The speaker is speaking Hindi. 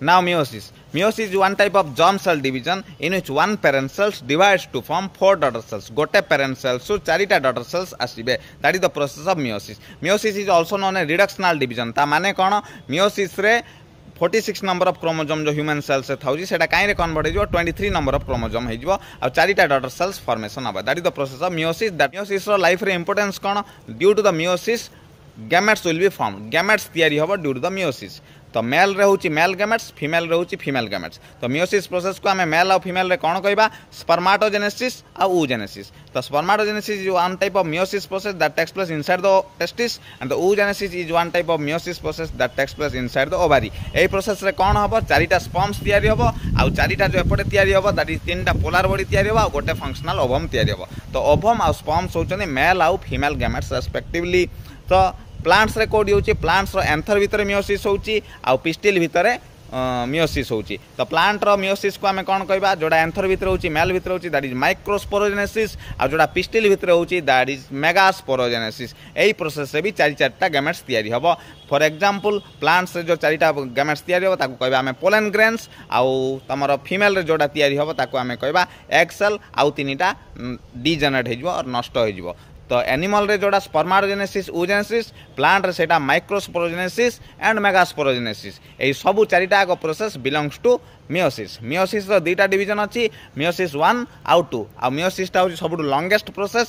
Now meiosis. Meiosis is one type of germ cell division in which one parent cells divides to form 4 daughter cells. Gote parent cells so 4 daughter cells asibe. That is the process of meiosis. Meiosis is also known as reductional division. Ta mane kono meiosis re 46 number of chromosome जो human cells से थाउजी सेटा काई रे कन्वर्ट हो 23 number of chromosome हो जिवो आ 4टा daughter cells formation हबा. That is the process of meiosis. That meiosis row life रे importance cone due to the meiosis gametes will be formed. Gametes तैयारी हबो due to the meiosis. तो मेल रे होची मेल गैमेट्स फीमेल रे होची फीमेल गैमेट्स. तो मियोसिस प्रोसेस को हमें मेल और फीमेल रे कोन कहबा स्पर्माटोजेनेसिस और oogenesis. तो spermatogenesis is one type of meiosis process that takes place inside the testis and the oogenesis is one type of meiosis process that takes place inside the ovary. एई प्रोसेस रे कोन हबो चारिटा स्पर्म्स तैयारी हबो आ चारिटा जो एपटे तैयारी हबो दैट इज तीनटा पोलर बॉडी तैयारी हबो आ गोटे फंक्शनल ओवम तैयारी हबो. तो ओवम और स्पर्म्स होचने मेल और फीमेल गैमेट्स रेस्पेक्टिवली. तो प्लांट्स रे कोड होची प्लांट्स रो एंथर भीतर मियोसिस होची आ पिस्टिल भीतर मियोसिस होची. तो प्लांट रो मियोसिस को हमें कोन कहबा जोडा एंथर भीतर होची मेल भीतर होची दैट इज माइक्रोस्पोरोजेनेसिस आ जोडा पिस्टिल भीतर होची that is megasporogenesis. AE process से भी चारि चारटा गैमेट्स तैयारी हबो. फॉर एग्जांपल प्लांट्स रे जो चारिटा गैमेट्स तैयारी हबो ताको कहबा हमें पोलन ग्रेन्स आ तमरो फीमेल रे जोडा तैयारी हबो ताको हमें कहबा एग सेल आ तीनटा डीजेनरेट हे जिवो और नष्ट हो जिवो. तो एनिमल रे जोड़ा स्पर्माटोजेनेसिस oogenesis प्लांट रे सेटा माइक्रोस्पोरोजेनेसिस एंड मेगास्पोरोजेनेसिस एई सबु चारिटा को process belongs to meiosis. Meiosis रो दुईटा डिवीजन अछि मियोसिस 1 आउ 2 आ मियोसिस टा होची सबुठु लॉन्गेस्ट प्रोसेस